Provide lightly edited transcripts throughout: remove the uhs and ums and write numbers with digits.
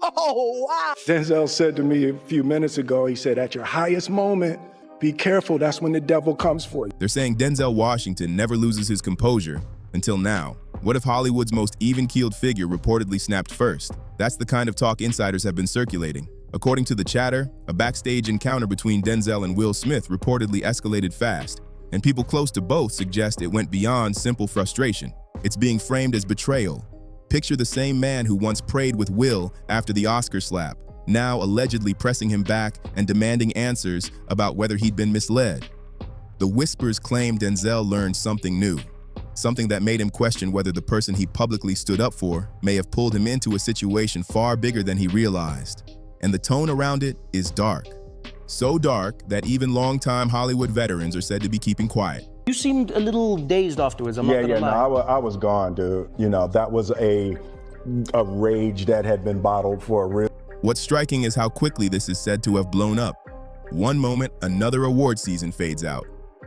Oh, wow. Denzel said to me a few minutes ago, he said, at your highest moment, be careful, that's when the devil comes for you. They're saying Denzel Washington never loses his composure until now. What if Hollywood's most even-keeled figure reportedly snapped first? That's the kind of talk insiders have been circulating. According to the chatter, a backstage encounter between Denzel and Will Smith reportedly escalated fast, and people close to both suggest it went beyond simple frustration. It's being framed as betrayal. Picture the same man who once prayed with Will after the Oscar slap, now allegedly pressing him back and demanding answers about whether he'd been misled. The whispers claim Denzel learned something new, something that made him question whether the person he publicly stood up for may have pulled him into a situation far bigger than he realized. And the tone around it is dark. So dark that even longtime Hollywood veterans are said to be keeping quiet. You seemed a little dazed afterwards, I'm not gonna lie. No, I was gone, dude. You know, that was a rage that had been bottled for a real. What's striking is how quickly this is said to have blown up. One moment, another award season fades out.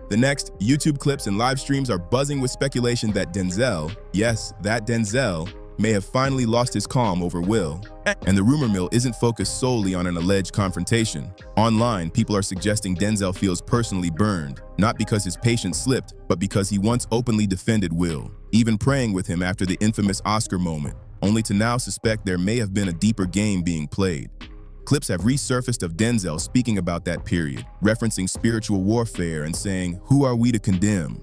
The next, YouTube clips and live streams are buzzing with speculation that Denzel, yes, that Denzel, may have finally lost his calm over Will. And the rumor mill isn't focused solely on an alleged confrontation. Online, people are suggesting Denzel feels personally burned, not because his patience slipped, but because he once openly defended Will, even praying with him after the infamous Oscar moment, only to now suspect there may have been a deeper game being played. Clips have resurfaced of Denzel speaking about that period, referencing spiritual warfare and saying, "Who are we to condemn?"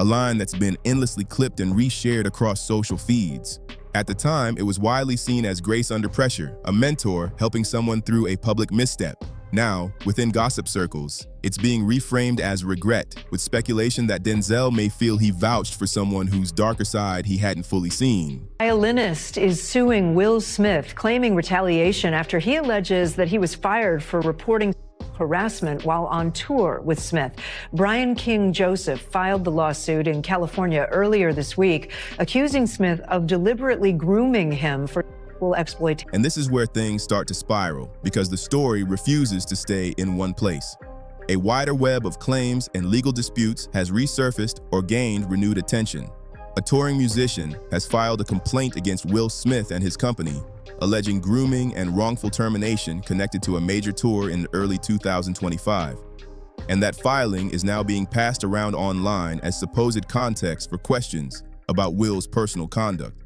A line that's been endlessly clipped and reshared across social feeds. At the time, it was widely seen as grace under pressure, a mentor helping someone through a public misstep. Now, within gossip circles, it's being reframed as regret, with speculation that Denzel may feel he vouched for someone whose darker side he hadn't fully seen. Violinist is suing Will Smith, claiming retaliation after he alleges that he was fired for reporting harassment while on tour with Smith. Brian King Joseph filed the lawsuit in California earlier this week, accusing Smith of deliberately grooming him for exploitation. And this is where things start to spiral, because the story refuses to stay in one place. A wider web of claims and legal disputes has resurfaced or gained renewed attention. A touring musician has filed a complaint against Will Smith and his company, alleging grooming and wrongful termination connected to a major tour in early 2025. And that filing is now being passed around online as supposed context for questions about Will's personal conduct.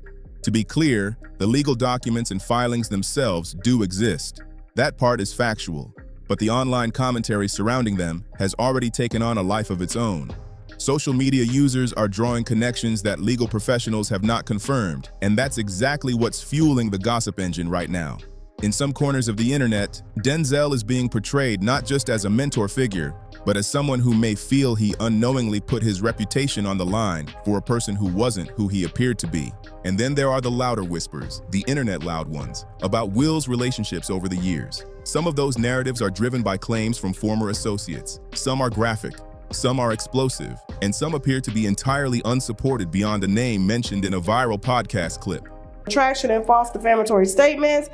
To be clear, the legal documents and filings themselves do exist. That part is factual, but the online commentary surrounding them has already taken on a life of its own. Social media users are drawing connections that legal professionals have not confirmed, and that's exactly what's fueling the gossip engine right now. In some corners of the internet, Denzel is being portrayed not just as a mentor figure, but as someone who may feel he unknowingly put his reputation on the line for a person who wasn't who he appeared to be. And then there are the louder whispers, the internet loud ones, about Will's relationships over the years. Some of those narratives are driven by claims from former associates. Some are graphic, some are explosive, and some appear to be entirely unsupported beyond a name mentioned in a viral podcast clip. Traction and false defamatory statements.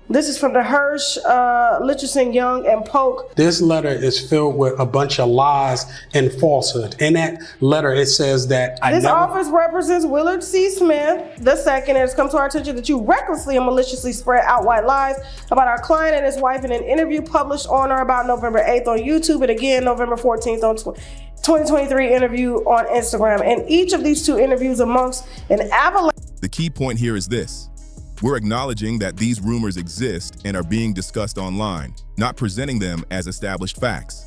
This is from the Hirsch, Litcherson, Young, and Polk. This letter is filled with a bunch of lies and falsehood. In that letter, it says that this office represents Willard C. Smith II. It has come to our attention that you recklessly and maliciously spread out white lies about our client and his wife in an interview published on or about November 8th on YouTube and again November 14th on 2023 interview on Instagram. And each of these two interviews amongst an avalanche. The key point here is this. We're acknowledging that these rumors exist and are being discussed online, not presenting them as established facts.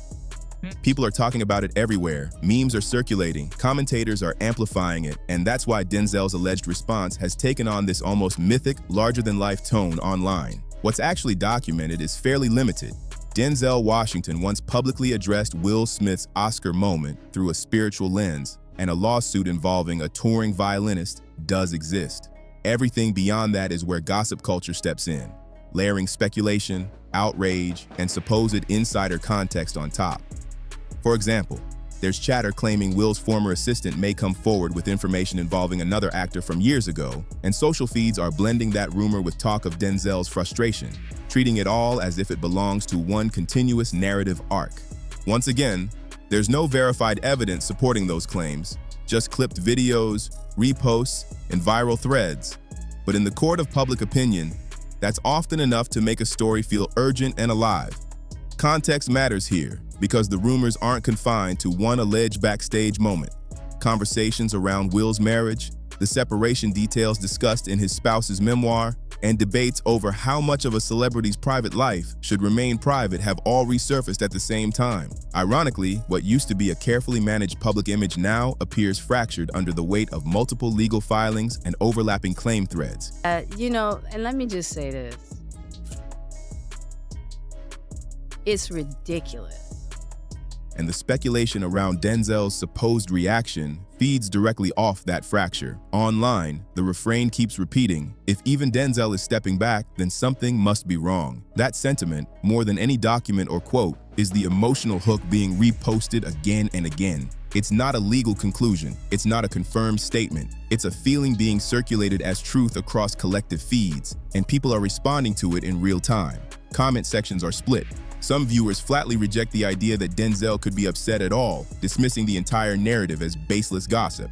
People are talking about it everywhere, memes are circulating, commentators are amplifying it, and that's why Denzel's alleged response has taken on this almost mythic, larger-than-life tone online. What's actually documented is fairly limited. Denzel Washington once publicly addressed Will Smith's Oscar moment through a spiritual lens, and a lawsuit involving a touring violinist does exist. Everything beyond that is where gossip culture steps in, layering speculation, outrage, and supposed insider context on top. For example, there's chatter claiming Will's former assistant may come forward with information involving another actor from years ago, and social feeds are blending that rumor with talk of Denzel's frustration, treating it all as if it belongs to one continuous narrative arc. Once again, there's no verified evidence supporting those claims, just clipped videos, reposts, and viral threads. But in the court of public opinion, that's often enough to make a story feel urgent and alive. Context matters here, because the rumors aren't confined to one alleged backstage moment. Conversations around Will's marriage, the separation details discussed in his spouse's memoir, and debates over how much of a celebrity's private life should remain private have all resurfaced at the same time. Ironically, what used to be a carefully managed public image now appears fractured under the weight of multiple legal filings and overlapping claim threads. And let me just say this. It's ridiculous. And the speculation around Denzel's supposed reaction feeds directly off that fracture. Online, the refrain keeps repeating, if even Denzel is stepping back, then something must be wrong. That sentiment, more than any document or quote, is the emotional hook being reposted again and again. It's not a legal conclusion. It's not a confirmed statement. It's a feeling being circulated as truth across collective feeds, and people are responding to it in real time. Comment sections are split. Some viewers flatly reject the idea that Denzel could be upset at all, dismissing the entire narrative as baseless gossip.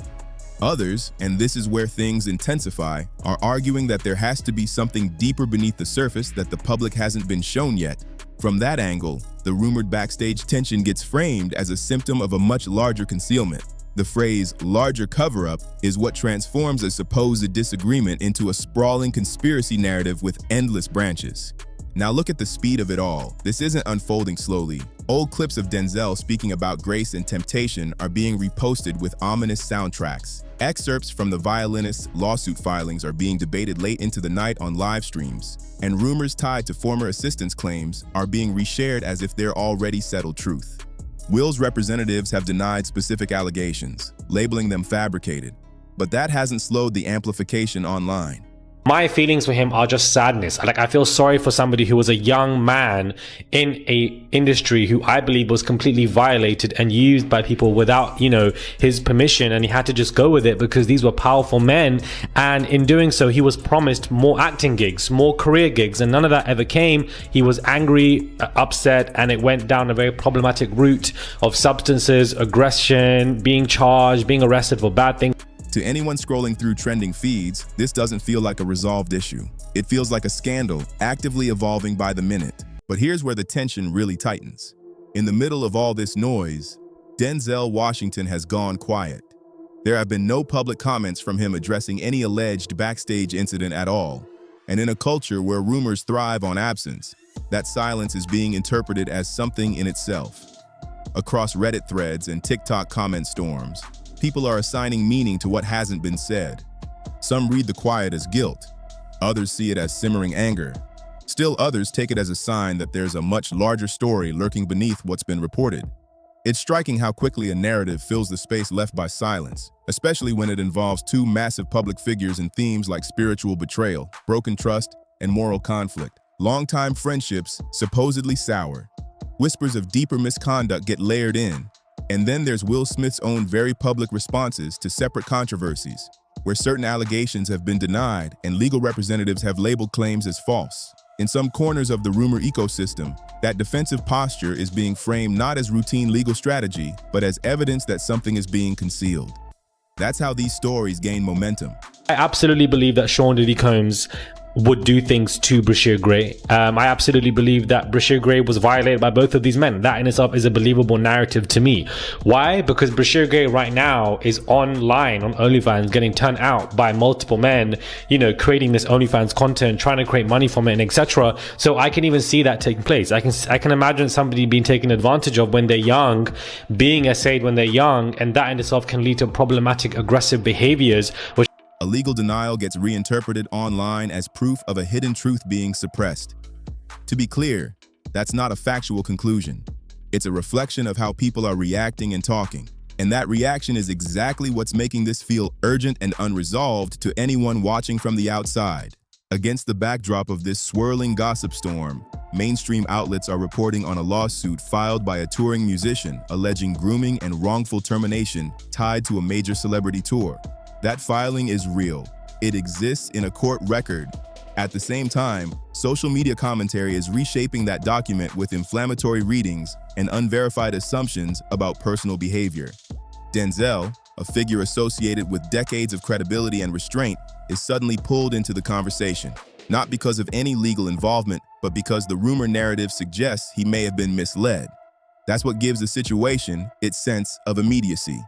Others, and this is where things intensify, are arguing that there has to be something deeper beneath the surface that the public hasn't been shown yet. From that angle, the rumored backstage tension gets framed as a symptom of a much larger concealment. The phrase larger cover-up is what transforms a supposed disagreement into a sprawling conspiracy narrative with endless branches. Now look at the speed of it all. This isn't unfolding slowly. Old clips of Denzel speaking about grace and temptation are being reposted with ominous soundtracks. Excerpts from the violinist's lawsuit filings are being debated late into the night on live streams, and rumors tied to former assistance claims are being reshared as if they're already settled truth. Will's representatives have denied specific allegations, labeling them fabricated, but that hasn't slowed the amplification online. My feelings for him are just sadness. I feel sorry for somebody who was a young man in a industry who I believe was completely violated and used by people without, his permission, and he had to just go with it because these were powerful men. And in doing so, he was promised more acting gigs, more career gigs, and none of that ever came. He was angry, upset, and it went down a very problematic route of substances, aggression, being charged, being arrested for bad things. To anyone scrolling through trending feeds, this doesn't feel like a resolved issue. It feels like a scandal, actively evolving by the minute. But here's where the tension really tightens. In the middle of all this noise, Denzel Washington has gone quiet. There have been no public comments from him addressing any alleged backstage incident at all. And in a culture where rumors thrive on absence, that silence is being interpreted as something in itself. Across Reddit threads and TikTok comment storms, people are assigning meaning to what hasn't been said. Some read the quiet as guilt. Others see it as simmering anger. Still others take it as a sign that there's a much larger story lurking beneath what's been reported. It's striking how quickly a narrative fills the space left by silence, especially when it involves two massive public figures in themes like spiritual betrayal, broken trust, and moral conflict. Longtime friendships supposedly sour. Whispers of deeper misconduct get layered in. And then there's Will Smith's own very public responses to separate controversies, where certain allegations have been denied and legal representatives have labeled claims as false. In some corners of the rumor ecosystem, that defensive posture is being framed not as routine legal strategy, but as evidence that something is being concealed. That's how these stories gain momentum. I absolutely believe that Sean Diddy Combs would do things to Brashear Gray. I absolutely believe that Brashear Gray was violated by both of these men. That in itself is a believable narrative to me. Why? Because Brashear Gray right now is online on OnlyFans getting turned out by multiple men, creating this OnlyFans content, trying to create money from it, and etc. So I can even see that taking place. I can imagine somebody being taken advantage of when they're young, being essayed when they're young, and that in itself can lead to problematic, aggressive behaviors, which A legal denial gets reinterpreted online as proof of a hidden truth being suppressed. To be clear, that's not a factual conclusion. It's a reflection of how people are reacting and talking. And that reaction is exactly what's making this feel urgent and unresolved to anyone watching from the outside. Against the backdrop of this swirling gossip storm, mainstream outlets are reporting on a lawsuit filed by a touring musician alleging grooming and wrongful termination tied to a major celebrity tour. That filing is real. It exists in a court record. At the same time, social media commentary is reshaping that document with inflammatory readings and unverified assumptions about personal behavior. Denzel, a figure associated with decades of credibility and restraint, is suddenly pulled into the conversation, not because of any legal involvement, but because the rumor narrative suggests he may have been misled. That's what gives the situation its sense of immediacy.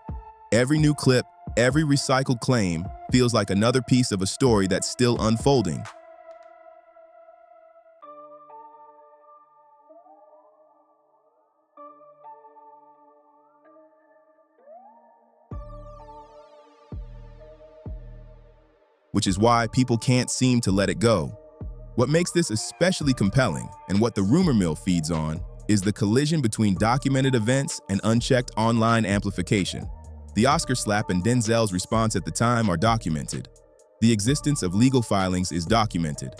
Every new clip, every recycled claim feels like another piece of a story that's still unfolding. Which is why people can't seem to let it go. What makes this especially compelling, and what the rumor mill feeds on, is the collision between documented events and unchecked online amplification. The Oscar slap and Denzel's response at the time are documented. The existence of legal filings is documented.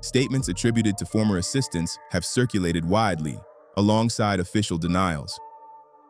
Statements attributed to former assistants have circulated widely, alongside official denials.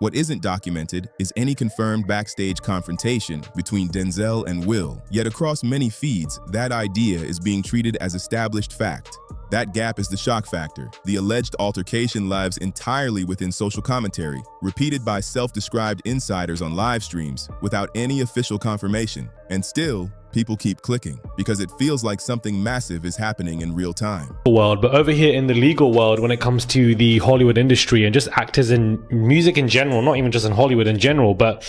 What isn't documented is any confirmed backstage confrontation between Denzel and Will, yet across many feeds, that idea is being treated as established fact. That gap is the shock factor. The alleged altercation lives entirely within social commentary, repeated by self-described insiders on live streams without any official confirmation. And still, people keep clicking because it feels like something massive is happening in real time. World, but over here in the legal world, when it comes to the Hollywood industry and just actors in music in general, not even just in Hollywood in general, but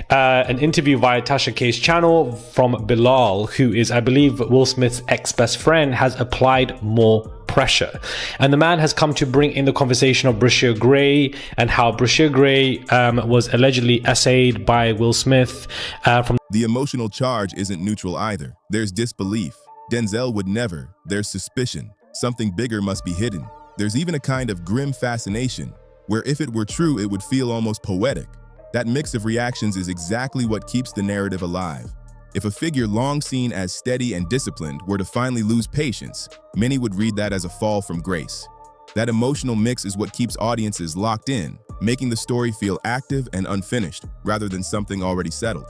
an interview via Tasha K's channel from Bilal, who is, I believe, Will Smith's ex-best friend, has applied more pressure. And the man has come to bring in the conversation of Brashear Gray and how Brashear Gray was allegedly essayed by Will Smith from. The emotional charge isn't neutral either. There's disbelief. Denzel would never. There's suspicion. Something bigger must be hidden. There's even a kind of grim fascination, where if it were true, it would feel almost poetic. That mix of reactions is exactly what keeps the narrative alive. If a figure long seen as steady and disciplined were to finally lose patience, many would read that as a fall from grace. That emotional mix is what keeps audiences locked in, making the story feel active and unfinished, rather than something already settled.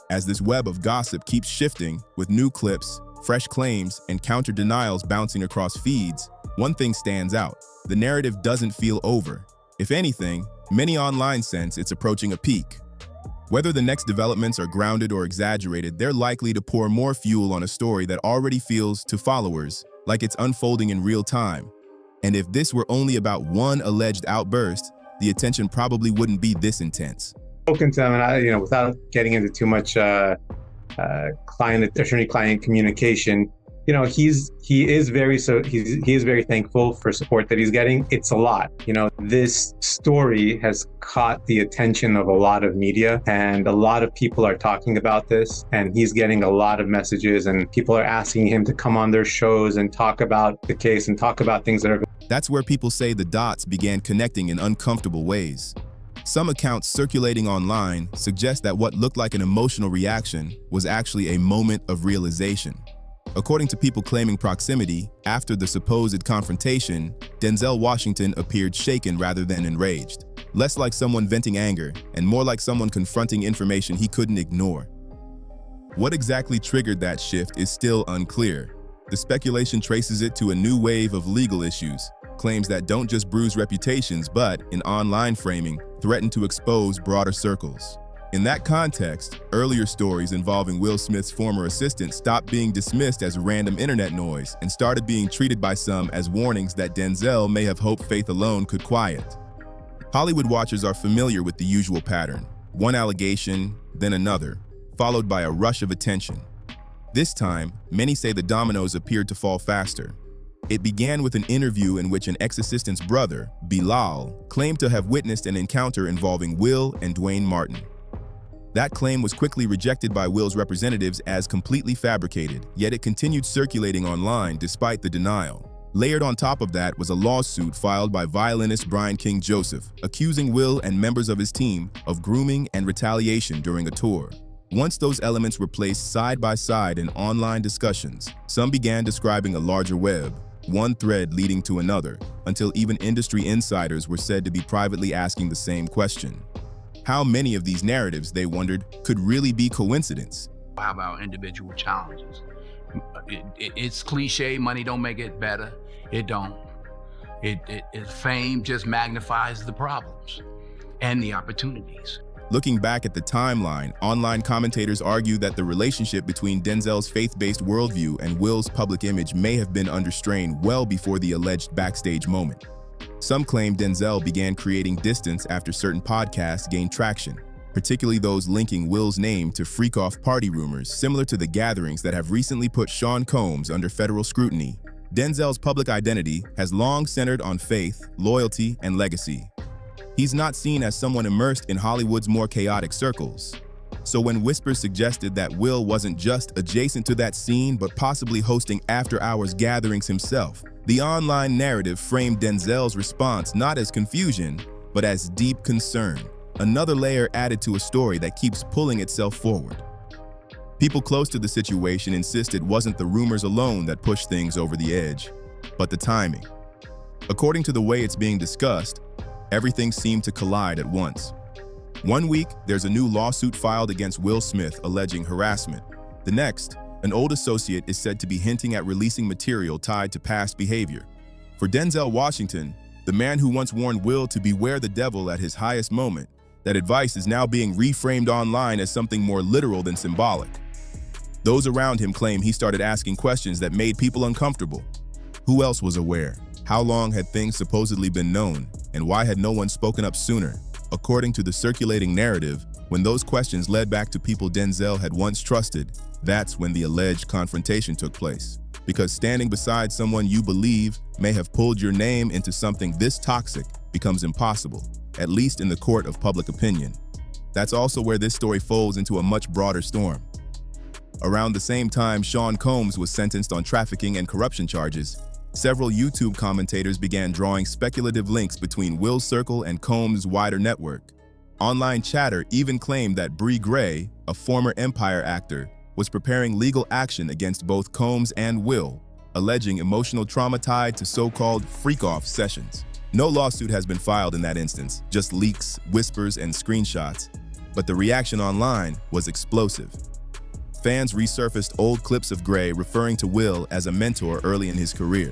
As this web of gossip keeps shifting, with new clips, fresh claims, and counter-denials bouncing across feeds, one thing stands out: the narrative doesn't feel over. If anything, many online sense it's approaching a peak. Whether the next developments are grounded or exaggerated, they're likely to pour more fuel on a story that already feels, to followers, like it's unfolding in real time. And if this were only about one alleged outburst, the attention probably wouldn't be this intense. Spoken to him, and without getting into too much attorney-client communication, he is very thankful for support that he's getting. It's a lot. This story has caught the attention of a lot of media, and a lot of people are talking about this, and he's getting a lot of messages, and people are asking him to come on their shows and talk about the case and talk about things that are. That's where people say the dots began connecting in uncomfortable ways. Some accounts circulating online suggest that what looked like an emotional reaction was actually a moment of realization. According to people claiming proximity, after the supposed confrontation, Denzel Washington appeared shaken rather than enraged, less like someone venting anger and more like someone confronting information he couldn't ignore. What exactly triggered that shift is still unclear. The speculation traces it to a new wave of legal issues, claims that don't just bruise reputations but, in online framing, threaten to expose broader circles. In that context, earlier stories involving Will Smith's former assistant stopped being dismissed as random internet noise and started being treated by some as warnings that Denzel may have hoped faith alone could quiet. Hollywood watchers are familiar with the usual pattern: one allegation, then another, followed by a rush of attention. This time, many say the dominoes appeared to fall faster. It began with an interview in which an ex-assistant's brother, Bilal, claimed to have witnessed an encounter involving Will and Dwayne Martin. That claim was quickly rejected by Will's representatives as completely fabricated, yet it continued circulating online despite the denial. Layered on top of that was a lawsuit filed by violinist Brian King Joseph, accusing Will and members of his team of grooming and retaliation during a tour. Once those elements were placed side by side in online discussions, some began describing a larger web, one thread leading to another, until even industry insiders were said to be privately asking the same question. How many of these narratives, they wondered, could really be coincidence? How about individual challenges? It's cliche, money don't make it better. It don't. Fame just magnifies the problems and the opportunities. Looking back at the timeline, online commentators argue that the relationship between Denzel's faith-based worldview and Will's public image may have been under strain well before the alleged backstage moment. Some claim Denzel began creating distance after certain podcasts gained traction, particularly those linking Will's name to freak-off party rumors similar to the gatherings that have recently put Sean Combs under federal scrutiny. Denzel's public identity has long centered on faith, loyalty, and legacy. He's not seen as someone immersed in Hollywood's more chaotic circles. So when whispers suggested that Will wasn't just adjacent to that scene but possibly hosting after-hours gatherings himself, the online narrative framed Denzel's response not as confusion, but as deep concern. Another layer added to a story that keeps pulling itself forward. People close to the situation insist it wasn't the rumors alone that pushed things over the edge, but the timing. According to the way it's being discussed, everything seemed to collide at once. One week, there's a new lawsuit filed against Will Smith alleging harassment. The next, an old associate is said to be hinting at releasing material tied to past behavior. For Denzel Washington, the man who once warned Will to beware the devil at his highest moment, that advice is now being reframed online as something more literal than symbolic. Those around him claim he started asking questions that made people uncomfortable. Who else was aware? How long had things supposedly been known? And why had no one spoken up sooner? According to the circulating narrative, when those questions led back to people Denzel had once trusted, that's when the alleged confrontation took place. Because standing beside someone you believe may have pulled your name into something this toxic becomes impossible, at least in the court of public opinion. That's also where this story folds into a much broader storm. Around the same time Sean Combs was sentenced on trafficking and corruption charges, several YouTube commentators began drawing speculative links between Will's circle and Combs' wider network. Online chatter even claimed that Bree Gray, a former Empire actor, was preparing legal action against both Combs and Will, alleging emotional trauma tied to so-called freak-off sessions. No lawsuit has been filed in that instance, just leaks, whispers, and screenshots, but the reaction online was explosive. Fans resurfaced old clips of Gray referring to Will as a mentor early in his career.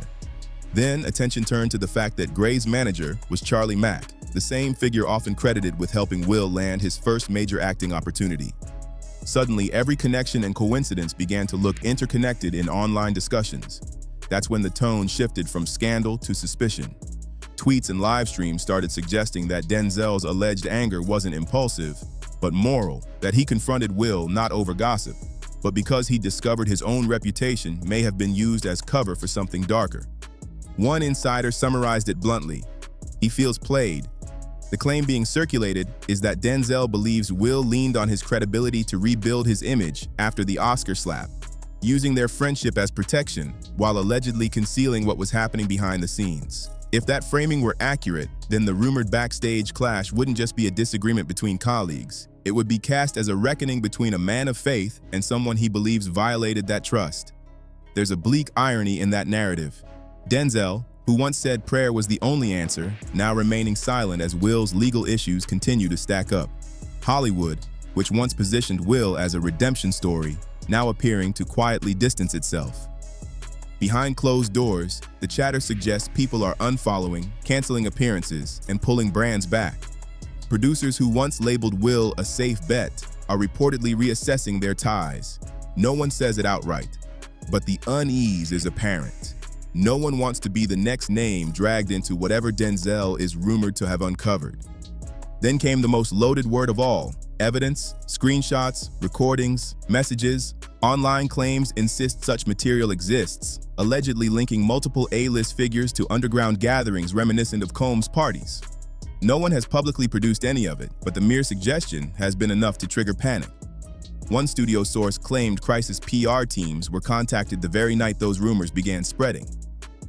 Then, attention turned to the fact that Gray's manager was Charlie Mack, the same figure often credited with helping Will land his first major acting opportunity. Suddenly, every connection and coincidence began to look interconnected in online discussions. That's when the tone shifted from scandal to suspicion. Tweets and live streams started suggesting that Denzel's alleged anger wasn't impulsive, but moral, that he confronted Will not over gossip, but because he discovered his own reputation may have been used as cover for something darker. One insider summarized it bluntly: he feels played. The claim being circulated is that Denzel believes Will leaned on his credibility to rebuild his image after the Oscar slap, using their friendship as protection while allegedly concealing what was happening behind the scenes. If that framing were accurate, then the rumored backstage clash wouldn't just be a disagreement between colleagues. It would be cast as a reckoning between a man of faith and someone he believes violated that trust. There's a bleak irony in that narrative. Denzel, who once said prayer was the only answer, now remaining silent as Will's legal issues continue to stack up. Hollywood, which once positioned Will as a redemption story, now appearing to quietly distance itself. Behind closed doors, the chatter suggests people are unfollowing, canceling appearances, and pulling brands back. Producers who once labeled Will a safe bet are reportedly reassessing their ties. No one says it outright, but the unease is apparent. No one wants to be the next name dragged into whatever Denzel is rumored to have uncovered. Then came the most loaded word of all: evidence, screenshots, recordings, messages. Online claims insist such material exists, allegedly linking multiple A-list figures to underground gatherings reminiscent of Combs' parties. No one has publicly produced any of it, but the mere suggestion has been enough to trigger panic. One studio source claimed crisis PR teams were contacted the very night those rumors began spreading.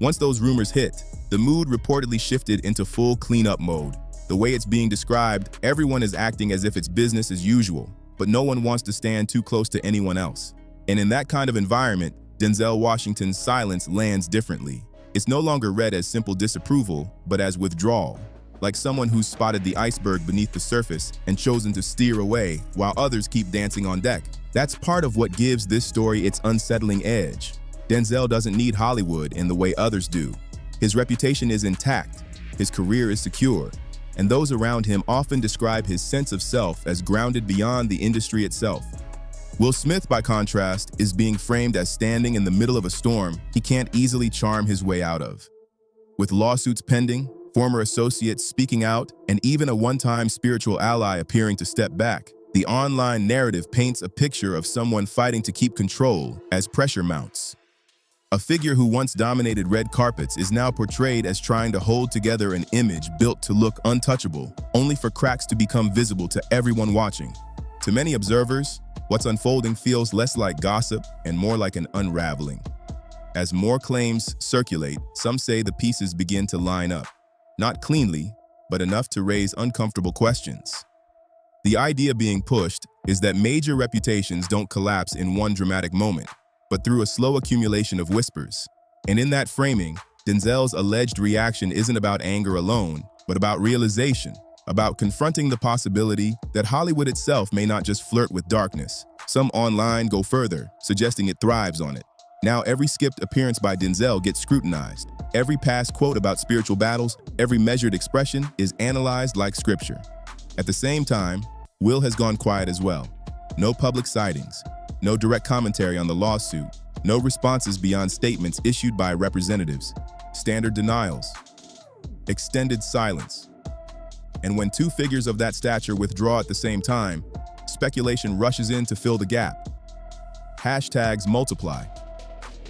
Once those rumors hit, the mood reportedly shifted into full cleanup mode. The way it's being described, everyone is acting as if it's business as usual, but no one wants to stand too close to anyone else. And in that kind of environment, Denzel Washington's silence lands differently. It's no longer read as simple disapproval, but as withdrawal, like someone who's spotted the iceberg beneath the surface and chosen to steer away while others keep dancing on deck. That's part of what gives this story its unsettling edge. Denzel doesn't need Hollywood in the way others do. His reputation is intact, his career is secure, and those around him often describe his sense of self as grounded beyond the industry itself. Will Smith, by contrast, is being framed as standing in the middle of a storm he can't easily charm his way out of. With lawsuits pending, former associates speaking out, and even a one-time spiritual ally appearing to step back, the online narrative paints a picture of someone fighting to keep control as pressure mounts. A figure who once dominated red carpets is now portrayed as trying to hold together an image built to look untouchable, only for cracks to become visible to everyone watching. To many observers, what's unfolding feels less like gossip and more like an unraveling. As more claims circulate, some say the pieces begin to line up. Not cleanly, but enough to raise uncomfortable questions. The idea being pushed is that major reputations don't collapse in one dramatic moment, but through a slow accumulation of whispers. And in that framing, Denzel's alleged reaction isn't about anger alone, but about realization, about confronting the possibility that Hollywood itself may not just flirt with darkness. Some online go further, suggesting it thrives on it. Now every skipped appearance by Denzel gets scrutinized. Every past quote about spiritual battles, every measured expression is analyzed like scripture. At the same time, Will has gone quiet as well. No public sightings, no direct commentary on the lawsuit, no responses beyond statements issued by representatives, standard denials, extended silence. And when two figures of that stature withdraw at the same time, speculation rushes in to fill the gap. Hashtags multiply.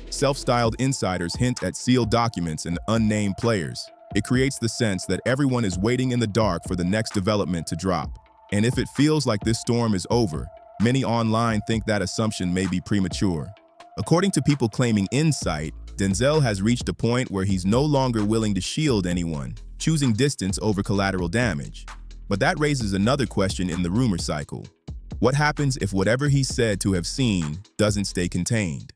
Self-styled insiders hint at sealed documents and unnamed players. It creates the sense that everyone is waiting in the dark for the next development to drop. And if it feels like this storm is over, many online think that assumption may be premature. According to people claiming insight, Denzel has reached a point where he's no longer willing to shield anyone, choosing distance over collateral damage. But that raises another question in the rumor cycle. What happens if whatever he's said to have seen doesn't stay contained?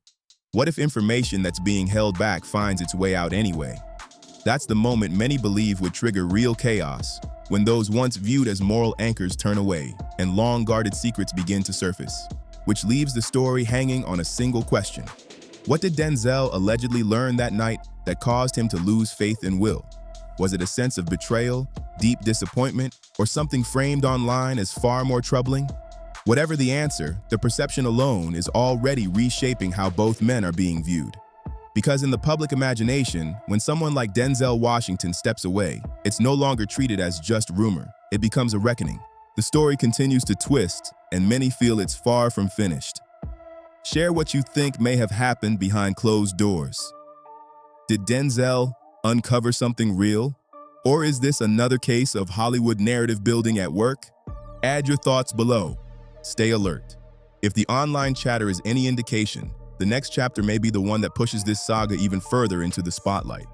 What if information that's being held back finds its way out anyway? That's the moment many believe would trigger real chaos, when those once viewed as moral anchors turn away and long-guarded secrets begin to surface, which leaves the story hanging on a single question. What did Denzel allegedly learn that night that caused him to lose faith in Will? Was it a sense of betrayal, deep disappointment, or something framed online as far more troubling? Whatever the answer, the perception alone is already reshaping how both men are being viewed. Because in the public imagination, when someone like Denzel Washington steps away, it's no longer treated as just rumor. It becomes a reckoning. The story continues to twist, and many feel it's far from finished. Share what you think may have happened behind closed doors. Did Denzel uncover something real? Or is this another case of Hollywood narrative building at work? Add your thoughts below. Stay alert. If the online chatter is any indication, the next chapter may be the one that pushes this saga even further into the spotlight.